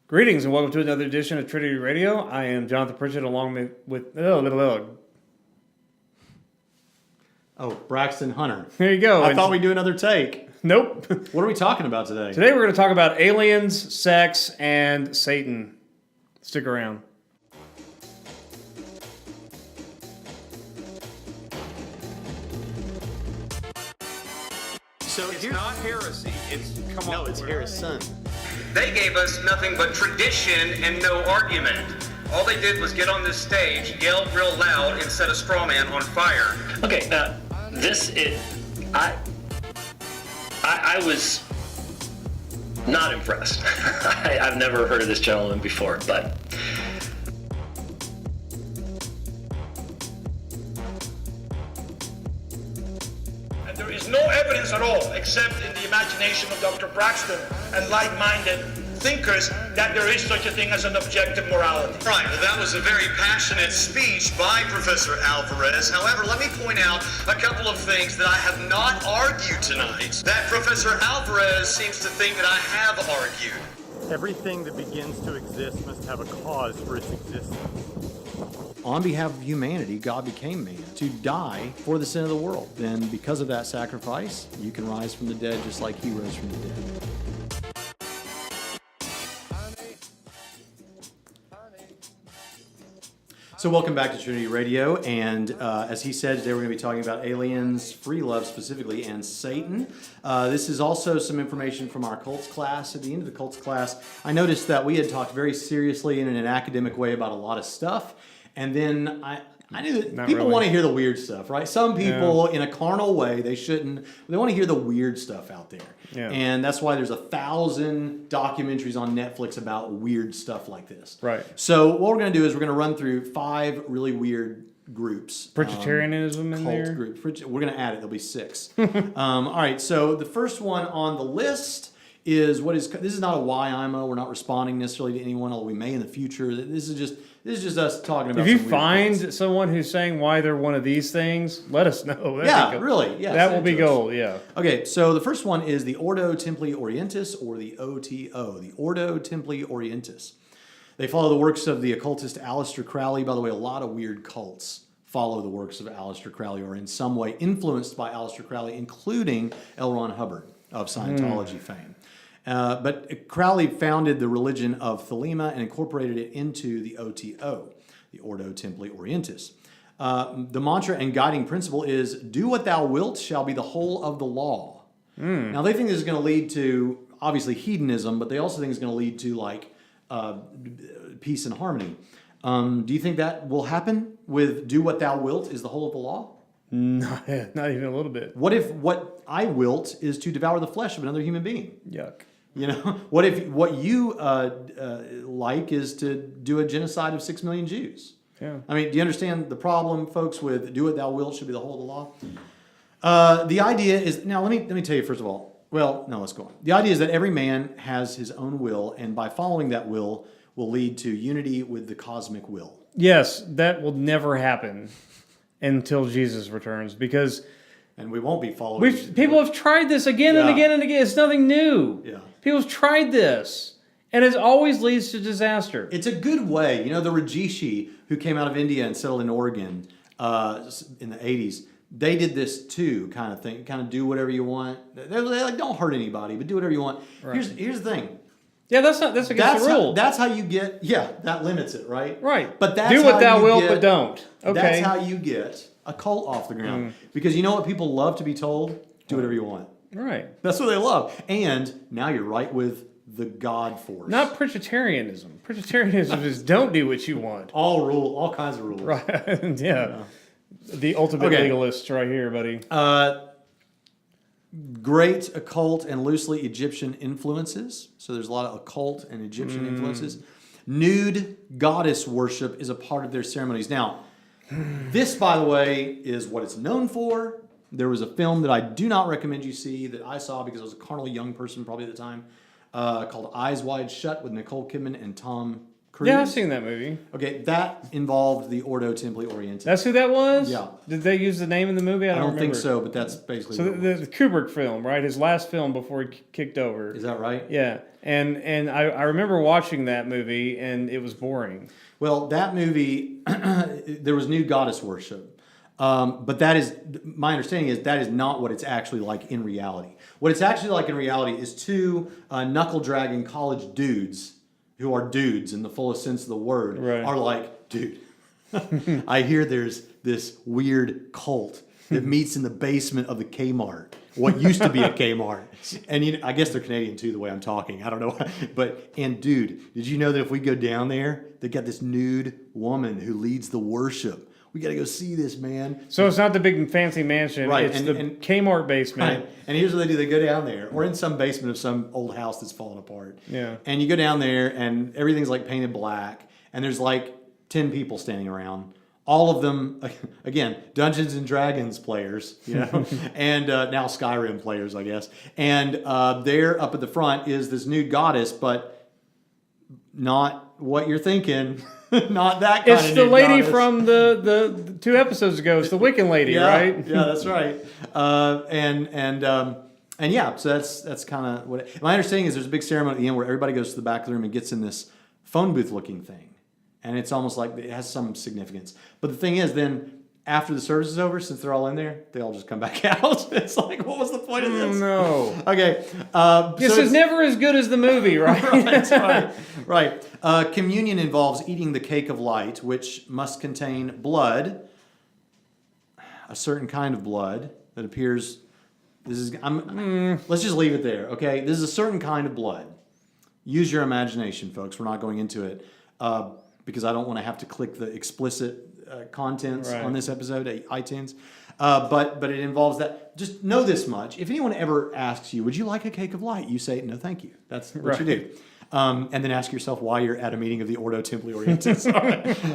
Greetings and welcome to another edition of Trinity Radio. I am Jonathan Pritchett along with Braxton Hunter. There you go. I thought we'd do another take. Nope. What are we talking about today? Today we're going to talk about aliens, sex, and Satan. Stick around. So It's not heresy. It's Harrison. They gave us nothing but tradition and no argument. All they did was get on this stage, yell real loud, and set a straw man on fire. Okay, I was not impressed. I've never heard of this gentleman before, but And there is no evidence at all, except in the imagination of Dr. Braxton and like-minded thinkers, that there is such a thing as an objective morality. Right, well, that was a very passionate speech by Professor Alvarez. However, let me point out a couple of things that I have not argued tonight, that Professor Alvarez seems to think that I have argued. Everything that begins to exist must have a cause for its existence. On behalf of humanity, God became man to die for the sin of the world. Then, because of that sacrifice, you can rise from the dead just like he rose from the dead. So welcome back to Trinity Radio, and as he said, today we're going to be talking about aliens, free love specifically, and Satan. This is also some information from our cults class. At the end of the cults class, I noticed that we had talked very seriously and in an academic way about a lot of stuff, and then I knew that Not people really. want to hear the weird stuff, right? Some people, in a carnal way, they shouldn't. They want to hear the weird stuff out there. Yeah. And that's why there's 1,000 documentaries on Netflix about weird stuff like this. Right. So what we're going to do is we're going to run through 5 really weird groups. Presbyterianism in cult there? groups. We're going to add it. There'll be 6. All right. So the first one on the list is this is not a why IMO. We're not responding necessarily to anyone, although we may in the future. This is just us talking about. If you some weird find things. someone who's saying why they're one of these things, let us know. That'd Yeah, be gold. really. Yeah, that send will be it to us. gold, yeah. Okay, so the first one is the Ordo Templi Orientis, or the OTO, the Ordo Templi Orientis. They follow the works of the occultist Aleister Crowley. By the way, a lot of weird cults follow the works of Aleister Crowley, or in some way influenced by Aleister Crowley, including L. Ron Hubbard of Scientology fame. But Crowley founded the religion of Thelema and incorporated it into the OTO, the Ordo Templi Orientis. The mantra and guiding principle is, do what thou wilt shall be the whole of the law. Now, they think this is going to lead to, obviously, hedonism, but they also think it's going to lead to, like, peace and harmony. Do you think that will happen with do what thou wilt is the whole of the law? Not even a little bit. What if what I wilt is to devour the flesh of another human being? Yuck. You know, what if what you like is to do a genocide of 6 million Jews? Yeah. I mean, do you understand the problem, folks, with do what thou wilt should be the whole of the law? The idea is, now let me tell you first of all, well, no, let's go on. The idea is that every man has his own will, and by following that will lead to unity with the cosmic will. Yes, that will never happen until Jesus returns, because And we won't be following. people have tried this again and Yeah. again and again. It's nothing new. Yeah. People have tried this, and it always leads to disaster. It's a good way. You know, the Rajishi who came out of India and settled in Oregon in the 80s, they did this too, kind of thing. Kind of do whatever you want. They're like, don't hurt anybody, but do whatever you want. Right. Here's the thing. Yeah, that's against the rule. That's how you get, that limits it, right? Right. But that's do what how thou you wilt, get- but don't. Okay. That's how you get a cult off the ground. Because you know what people love to be told? Do whatever you want. Right. That's what they love. And now you're right with the God force. Not Presbyterianism. Presbyterianism is don't do what you want. all kinds of rules. Right. Yeah. The ultimate Okay. legalists right here, buddy. Great occult and loosely Egyptian influences. So there's a lot of occult and Egyptian influences. Nude goddess worship is a part of their ceremonies. Now, this, by the way, is what it's known for. There was a film that I do not recommend you see that I saw because I was a carnal young person probably at the time, called Eyes Wide Shut with Nicole Kidman and Tom Cruise? Yeah, I've seen that movie. Okay, that involved the Ordo Templi Orientis. That's who that was? Yeah. Did they use the name in the movie? I don't think remember. so, but that's basically So what it was. the Kubrick film, right? His last film before he kicked over. Is that right? Yeah. And I remember watching that movie, and it was boring. Well, that movie, there was nude goddess worship. But that is, my understanding is that is not what it's actually like in reality. What it's actually like in reality is two knuckle-dragging college dudes, who are dudes in the fullest sense of the word, Right. are like, dude, I hear there's this weird cult that meets in the basement of the Kmart, what used to be a Kmart. And I guess they're Canadian too, the way I'm talking. I don't know. And dude, did you know that if we go down there, they got this nude woman who leads the worship? We got to go see this, man. So it's not the big fancy mansion. Right, It's and the Kmart basement. Right. And here's what they do. They go down there, or in some basement of some old house that's fallen apart. Yeah. And you go down there, and everything's like painted black, and there's like 10 people standing around. All of them, again, Dungeons and Dragons players, and now Skyrim players, I guess. And there up at the front is this nude goddess, but not what you're thinking. Not that kind of It's the nude lady goddess. from the 2 episodes ago. It's the Wiccan lady, right? Yeah, that's right. And yeah, so that's kind of what. My understanding is there's a big ceremony at the end where everybody goes to the back of the room and gets in this phone booth looking thing, and it's almost like it has some significance. But the thing is, then after the service is over, since they're all in there, they all just come back out. It's like, what was the point of this? No. Okay. This is never as good as the movie, right? right. Communion involves eating the cake of light, which must contain blood, a certain kind of blood that appears. Let's just leave it there, okay? This is a certain kind of blood. Use your imagination, folks. We're not going into it because I don't want to have to click the explicit contents on this episode at iTunes. But it involves that. Just know this much. If anyone ever asks you, would you like a cake of light? You say, no, thank you. That's what you do. And then ask yourself why you're at a meeting of the Ordo Templi Orientis.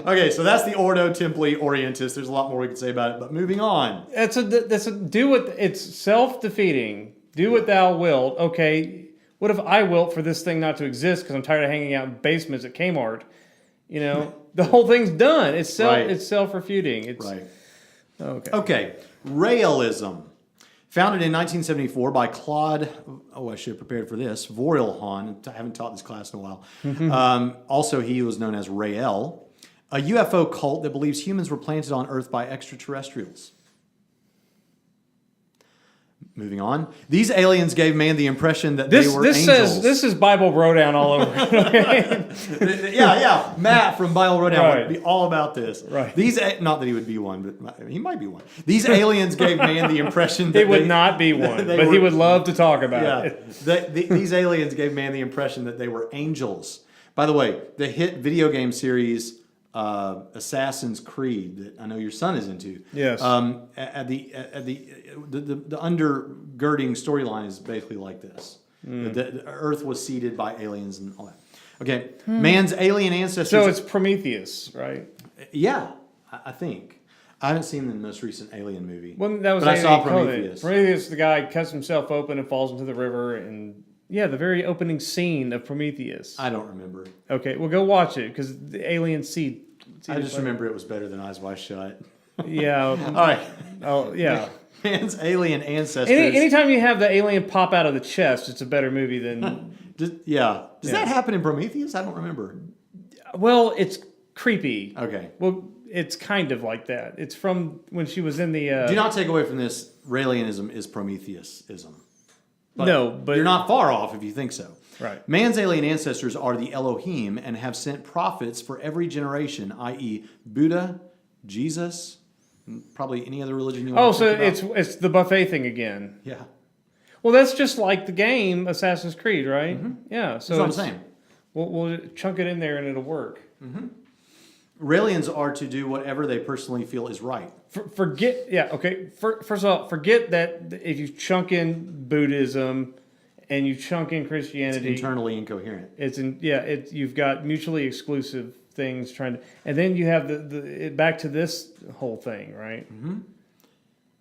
Okay, so that's the Ordo Templi Orientis. There's a lot more we could say about it, but moving on. It's self-defeating. Do what thou wilt. Okay, what if I wilt for this thing not to exist because I'm tired of hanging out in basements at Kmart? The whole thing's done. It's self-refuting. It's Right. Okay. Raëlism. Founded in 1974 by Claude, I should have prepared for this, Vorilhon. I haven't taught this class in a while. Also, he was known as Raël, a UFO cult that believes humans were planted on Earth by extraterrestrials. Moving on. These aliens gave man the impression that they were angels. This is Bible Bro-Down all over. Yeah. Matt from Bible Rodown Right. would be all about this. Right. Not that he would be one, but he might be one. These aliens gave man the impression that He would not be one, but he would love to talk about it. These aliens gave man the impression that they were angels. By the way, the hit video game series Assassin's Creed that I know your son is into. Yes. The undergirding storyline is basically like this: the Earth was seeded by aliens and all that. Okay, man's alien ancestors. So it's Prometheus, right? Yeah, I think. I haven't seen the most recent Alien movie. Well, that was but I saw Alien Prometheus. Prometheus, the guy cuts himself open and falls into the river, and the very opening scene of Prometheus. I don't remember. Okay, well, go watch it because the alien seed. I just remember it was better than Eyes Wide Shut. Yeah. All right. Oh, yeah. Man's alien ancestors. Anytime you have the alien pop out of the chest, it's a better movie than. Does that happen in Prometheus? I don't remember. Well, it's creepy. Okay. Well, it's kind of like that. It's from when she was in the. Do not take away from this. Raëlism is Prometheusism. But you're not far off if you think so. Right. Man's alien ancestors are the Elohim and have sent prophets for every generation, i.e., Buddha, Jesus, and probably any other religion you want Oh, to so think about. it's the buffet thing again. Yeah. Well, that's just like the game Assassin's Creed, right? Mm-hmm. Yeah. So That's what I'm saying. We'll chunk it in there and it'll work. Mm-hmm. Raelians are to do whatever they personally feel is right. Forget of all, forget that if you chunk in Buddhism and you chunk in Christianity, It's internally incoherent. You've got mutually exclusive things trying to, and then you have the back to this whole thing, right? Mm-hmm.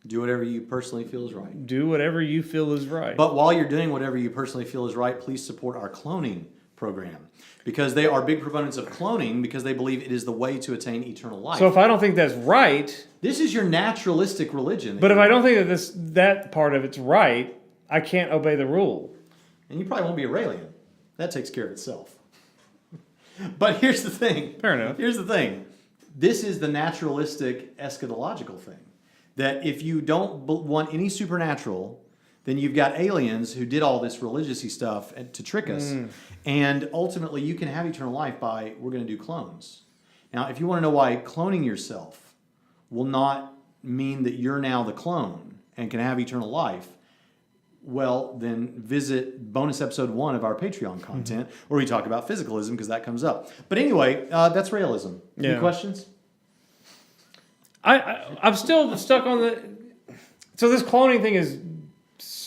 Do whatever you personally feel is right. Do whatever you feel is right. But while you're doing whatever you personally feel is right, please support our cloning program because they are big proponents of cloning because they believe it is the way to attain eternal life. So if I don't think that's right, This is your naturalistic religion. but if I don't think that part of it's right, I can't obey the rule. And you probably won't be a Raëlian. That takes care of itself. But here's the thing. Fair enough. Here's the thing. This is the naturalistic eschatological thing. That if you don't want any supernatural, then you've got aliens who did all this religious-y stuff to trick us. And ultimately, you can have eternal life by, we're going to do clones. Now, if you want to know why cloning yourself will not mean that you're now the clone and can have eternal life, well, then visit bonus episode 1 of our Patreon content where we talk about physicalism because that comes up. But anyway, that's Raëlism. Any questions? I'm still stuck on the... So this cloning thing is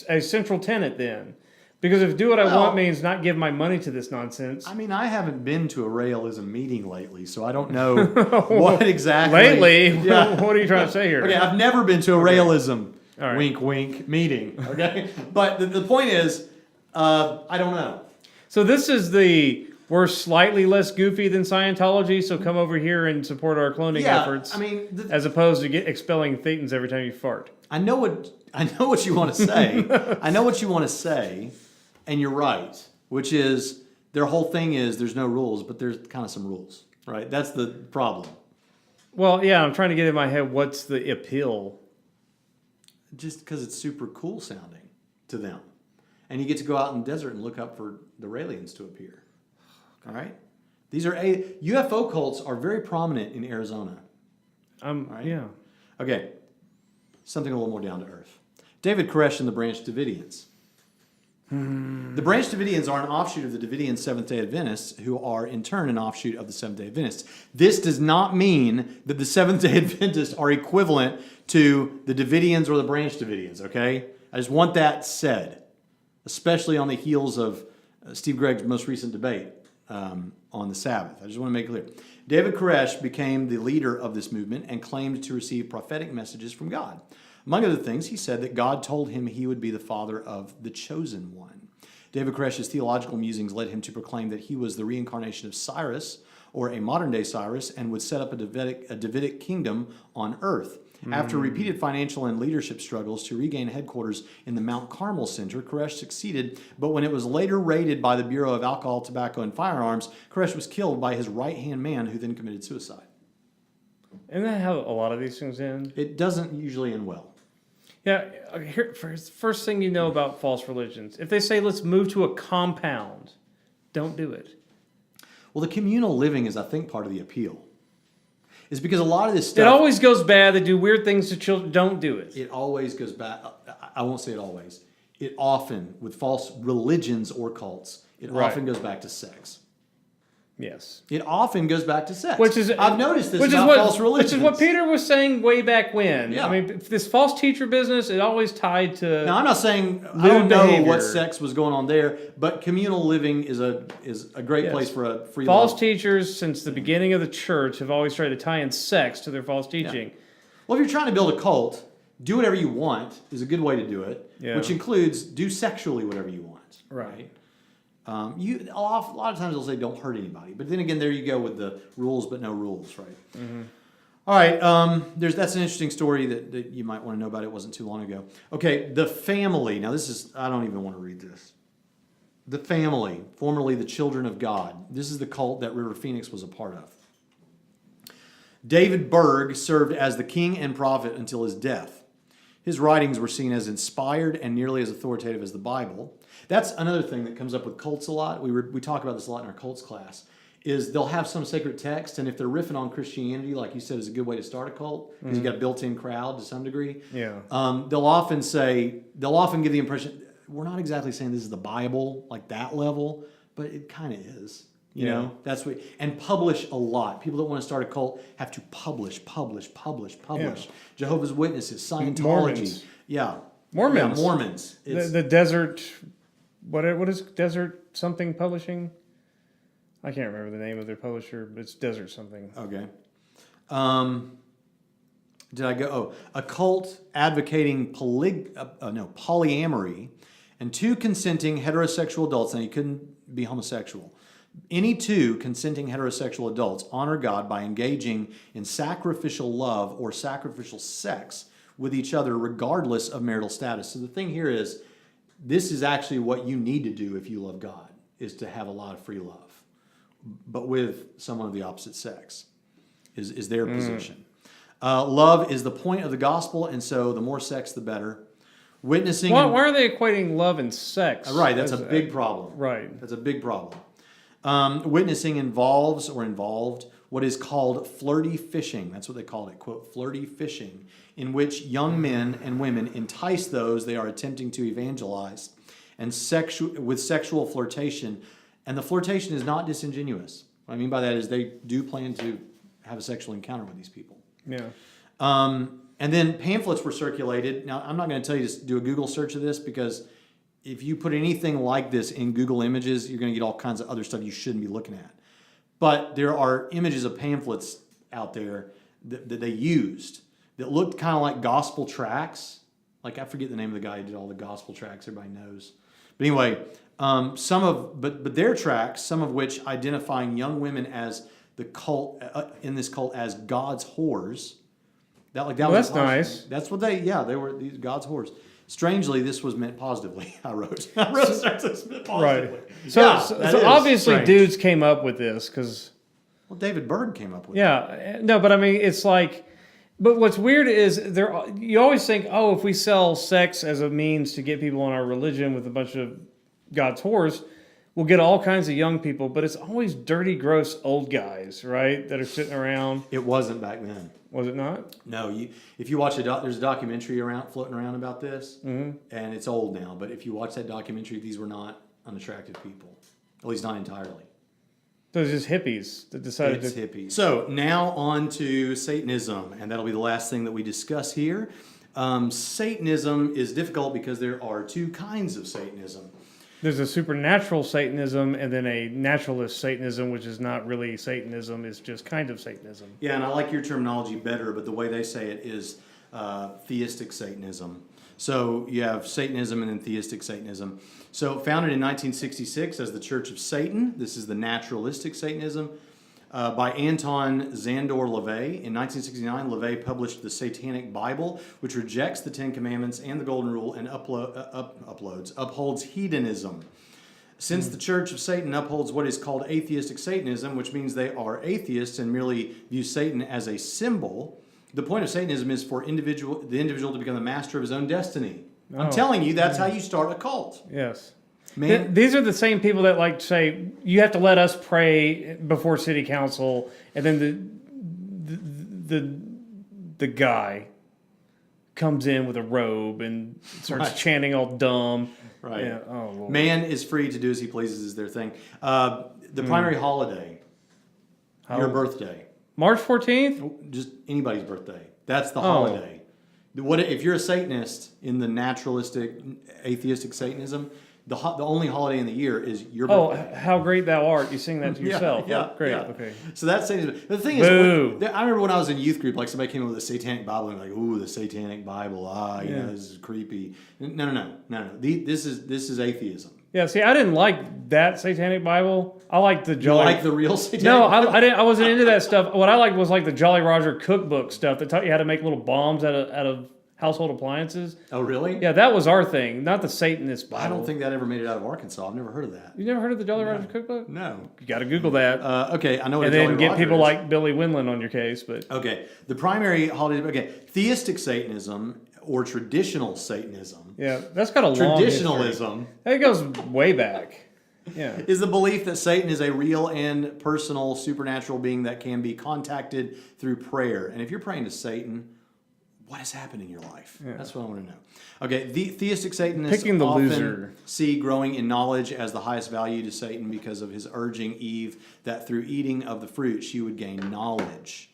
a central tenet then. Because if do what I want means not give my money to this nonsense. I mean, I haven't been to a Raëlism meeting lately, so I don't know what exactly... Lately? Yeah. What are you trying to say here? Okay, I've never been to a Raëlism All right. wink, wink meeting. Okay? But the point is, I don't know. So this is we're slightly less goofy than Scientology, so come over here and support our cloning efforts. I mean... as opposed to expelling thetans every time you fart. I know what you want to say. I know what you want to say, and you're right. Which is their whole thing is there's no rules, but there's kind of some rules, right? That's the problem. Well, yeah, I'm trying to get in my head what's the appeal. Just because it's super cool sounding to them, and you get to go out in the desert and look up for the Raëlians to appear. All right, these are UFO cults are very prominent in Arizona. Right? Yeah. Okay, something a little more down to earth. David Koresh and the Branch Davidians. The Branch Davidians are an offshoot of the Davidian Seventh-day Adventists, who are in turn an offshoot of the Seventh-day Adventists. This does not mean that the Seventh-day Adventists are equivalent to the Davidians or the Branch Davidians, okay? I just want that said, especially on the heels of Steve Gregg's most recent debate on the Sabbath. I just want to make it clear. David Koresh became the leader of this movement and claimed to receive prophetic messages from God. Among other things, he said that God told him he would be the father of the chosen one. David Koresh's theological musings led him to proclaim that he was the reincarnation of Cyrus, or a modern-day Cyrus, and would set up a Davidic kingdom on earth. After repeated financial and leadership struggles to regain headquarters in the Mount Carmel Center, Koresh succeeded, but when it was later raided by the Bureau of Alcohol, Tobacco, and Firearms, Koresh was killed by his right-hand man, who then committed suicide. Isn't that how a lot of these things end? It doesn't usually end well. Yeah, first thing you know about false religions. If they say, let's move to a compound, don't do it. Well, the communal living is, I think, part of the appeal. It's because a lot of this stuff... It always goes bad. They do weird things to children. Don't do it. It always goes back. I won't say it always. It often, with false religions or cults, it often goes back to sex. Yes. It often goes back to sex. Which is, I've noticed this about false religions. Which is what Peter was saying way back when. Yeah. I mean, this false teacher business, it always tied to... Now, I'm not saying I don't know behavior. what sex was going on there, but communal living is a great place for a free False love. teachers, since the beginning of the church, have always tried to tie in sex to their false teaching. Yeah. Well, if you're trying to build a cult, do whatever you want is a good way to do it, which includes do sexually whatever you want. Right. A lot of times they'll say don't hurt anybody, but then again, there you go with the rules but no rules, right? Mm-hmm. All right, that's an interesting story that you might want to know about. It wasn't too long ago. Okay, the family. Now I don't even want to read this. The family, formerly the Children of God. This is the cult that River Phoenix was a part of. David Berg served as the king and prophet until his death. His writings were seen as inspired and nearly as authoritative as the Bible. That's another thing that comes up with cults a lot. We talk about this a lot in our cults class, is they'll have some sacred text, and if they're riffing on Christianity, like you said, is a good way to start a cult, because you got a built-in crowd to some degree. Yeah. They'll often give the impression, we're not exactly saying this is the Bible, like that level, but it kind of is. You know, that's what, and publish a lot. People that want to start a cult have to publish. Yeah. Jehovah's Witnesses, Scientology. Mormons. Yeah. Mormons. Yeah, Mormons. The Desert, what is Desert something publishing? I can't remember the name of their publisher, but it's Desert something. Okay. Did I go? Oh, a cult advocating polyamory and 2 consenting heterosexual adults. Now, you couldn't be homosexual. Any two consenting heterosexual adults honor God by engaging in sacrificial love or sacrificial sex with each other regardless of marital status. So the thing here is, this is actually what you need to do if you love God, is to have a lot of free love, but with someone of the opposite sex is their position. Love is the point of the gospel, and so the more sex, the better. Witnessing... Why are they equating love and sex? Right, that's a big problem. Right. That's a big problem. Witnessing involves or involved what is called flirty fishing. That's what they called it, quote, flirty fishing, in which young men and women entice those they are attempting to evangelize and with sexual flirtation. And the flirtation is not disingenuous. What I mean by that is they do plan to have a sexual encounter with these people. Yeah. And then pamphlets were circulated. Now, I'm not going to tell you to do a Google search of this, because if you put anything like this in Google Images, you're going to get all kinds of other stuff you shouldn't be looking at. But there are images of pamphlets out there that they used that looked kind of like gospel tracts. Like, I forget the name of the guy who did all the gospel tracts. Everybody knows. But anyway, but their tracts, some of which identifying young women as the cult in this cult as God's whores. That's nice. That's what they were, these God's whores. Strangely, this was meant positively. I wrote this meant positively. Right. So obviously strange. Dudes came up with this because... Well, David Byrd came up with it. Yeah. No, but I mean, it's like... But what's weird is you always think, oh, if we sell sex as a means to get people on our religion with a bunch of God's whores, we'll get all kinds of young people. But it's always dirty, gross old guys, right, that are sitting around. It wasn't back then. Was it not? No. If you watch there's a documentary floating around about this, and it's old now. But if you watch that documentary, these were not unattractive people, at least not entirely. Those are just hippies that decided It's hippies. So now on to Satanism, and that'll be the last thing that we discuss here. Satanism is difficult because there are two kinds of Satanism. There's a supernatural Satanism and then a naturalist Satanism, which is not really Satanism, it's just kind of Satanism. Yeah, and I like your terminology better, but the way they say it is theistic Satanism. So you have Satanism and then theistic Satanism. So founded in 1966 as the Church of Satan, this is the naturalistic Satanism, by Anton Szandor LaVey. In 1969, LaVey published the Satanic Bible, which rejects the Ten Commandments and the Golden Rule and upholds hedonism. Since the Church of Satan upholds what is called atheistic Satanism, which means they are atheists and merely view Satan as a symbol, the point of Satanism is for the individual to become the master of his own destiny. I'm telling you, that's how you start a cult. Yes. Man, These are the same people that like to say, you have to let us pray before city council, and then the guy comes in with a robe and starts chanting all dumb. Right. Yeah. Oh, Lord. Man is free to do as he pleases is their thing. The primary holiday, your birthday. March 14th? Just anybody's birthday. That's the holiday. What if you're a Satanist in the naturalistic, atheistic Satanism? The only holiday in the year is your birthday. Oh, how great thou art! You sing that to yourself. Yeah, Great. yeah. Okay. So that's Satanism. The thing is, I remember when I was in youth group, like somebody came up with a Satanic Bible and like, "Ooh, the Satanic Bible! You know, this is creepy." No. This is atheism. Yeah. See, I didn't like that Satanic Bible. I liked the Jolly. You like the real Satanic? No, Bible? I didn't. I wasn't into that stuff. What I liked was like the Jolly Roger cookbook stuff that taught you how to make little bombs out of household appliances. Oh, really? Yeah, that was our thing, not the Satanist Bible. I don't think that ever made it out of Arkansas. I've never heard of that. You never heard of the Jolly Roger cookbook? No. You got to Google that. Okay, I know what and a Jolly then get Roger people is. like Billy Winland on your case. But okay, the primary holiday. Okay, theistic Satanism or traditional Satanism. Yeah, that's got a long traditionalism. That goes way back. Yeah, is the belief that Satan is a real and personal supernatural being that can be contacted through prayer. And if you're praying to Satan, what has happened in your life? Yeah. That's what I want to know. Okay, the theistic Satanists often see growing in knowledge as the highest value to Satan because of his urging Eve that through eating of the fruit she would gain knowledge.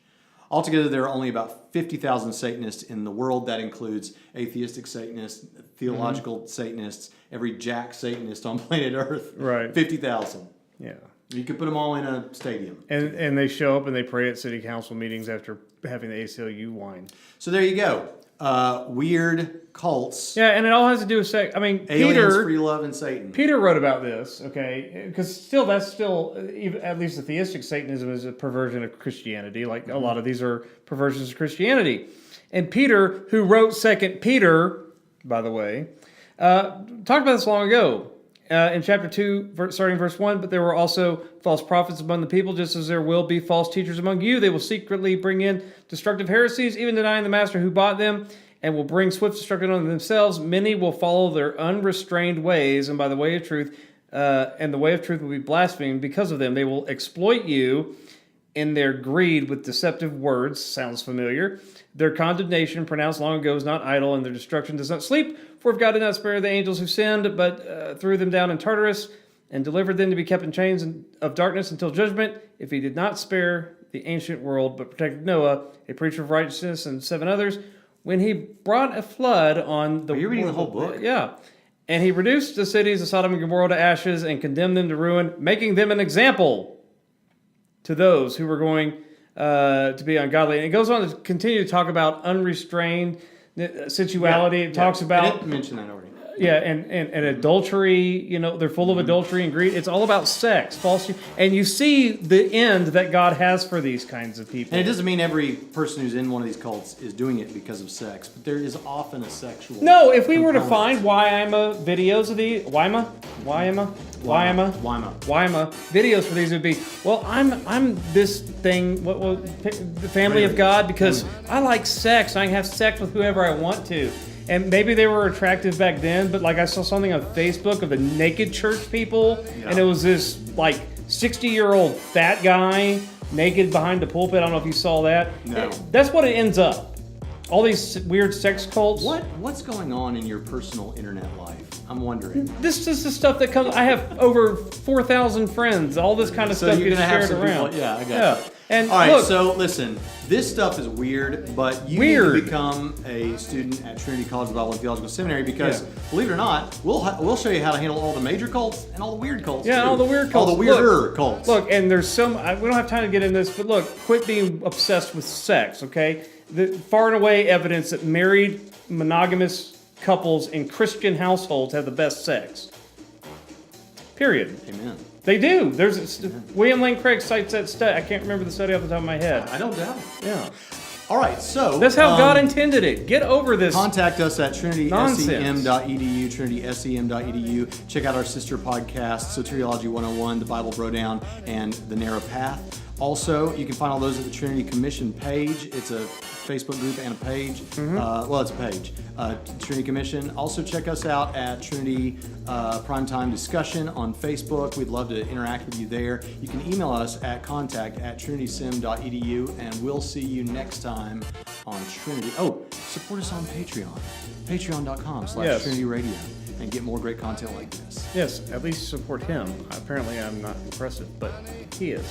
Altogether, there are only about 50,000 Satanists in the world. That includes atheistic Satanists, theological Satanists, every jack Satanist on planet Earth. Right. 50,000. Yeah. You could put them all in a stadium. And they show up and they pray at city council meetings after having the ACLU wine. So there you go. Weird cults. Yeah, and it all has to do with sex. I mean, Aliens, free love, and Satan. Peter wrote about this, okay? Because that's still, at least the theistic Satanism is a perversion of Christianity. Like a lot of these are perversions of Christianity. And Peter, who wrote 2 Peter, by the way, talked about this long ago. In chapter 2, starting verse 1, but there were also false prophets among the people, just as there will be false teachers among you. They will secretly bring in destructive heresies, even denying the master who bought them, and will bring swift destruction on themselves. Many will follow their unrestrained ways, and by the way of truth, and the way of truth will be blasphemed because of them. They will exploit you in their greed with deceptive words. Sounds familiar. Their condemnation, pronounced long ago, is not idle, and their destruction does not sleep. For if God did not spare the angels who sinned, but threw them down in Tartarus, and delivered them to be kept in chains of darkness until judgment, if he did not spare the ancient world, but protected Noah, a preacher of righteousness, and 7 others, when he brought a flood on the... You're reading the whole book? Yeah. And he reduced the cities of Sodom and Gomorrah to ashes, and condemned them to ruin, making them an example to those who were going to be ungodly. And it goes on to continue to talk about unrestrained sensuality. It talks about... I didn't mention that already. Yeah, and adultery, they're full of adultery and greed. It's all about sex, false. And you see the end that God has for these kinds of people. And it doesn't mean every person who's in one of these cults is doing it because of sex, but there is often a sexual... No, if we were to component. find videos of the... Wyma videos for these would be, well, I'm this thing, the family of God, because I like sex. I can have sex with whoever I want to. And maybe they were attractive back then, but like I saw something on Facebook of the naked church people, and it was this like 60-year-old fat guy naked behind the pulpit. I don't know if you saw that. No. That's what it ends up. All these weird sex cults. What's going on in your personal internet life? I'm wondering. This is the stuff that comes. I have over 4,000 friends. All this kind of stuff gets shared around. People, I got you. And all right, look, so listen, this stuff is weird, but you need to become a student at Trinity College of Bible and Theological Seminary because, believe it or not, we'll show you how to handle all the major cults and all the weird cults. Yeah, too. all the weird cults. All the weirder cults. Look, and there's we don't have time to get into this, but look, quit being obsessed with sex, okay? Far and away evidence that married, monogamous couples in Christian households have the best sex. Period. Amen. They do. William Lane Craig cites that study. I can't remember the study off the top of my head. I don't doubt it. Yeah. All right, so... That's how God intended it. Get over this Contact us at trinitysem.edu, nonsense. trinitysem.edu. Check out our sister podcasts, Soteriology 101, The Bible Brodown, and The Narrow Path. Also, you can find all those at the Trinity Commission page. It's a Facebook group and a page. It's a page. Trinity Commission. Also, check us out at Trinity Primetime Discussion on Facebook. We'd love to interact with you there. You can email us at contact@trinitysem.edu, and we'll see you next time on Trinity. Oh, support us on Patreon. Patreon.com/Trinity Radio, and get more great content like this. Yes, at least support him. Apparently I'm not impressive, but he is.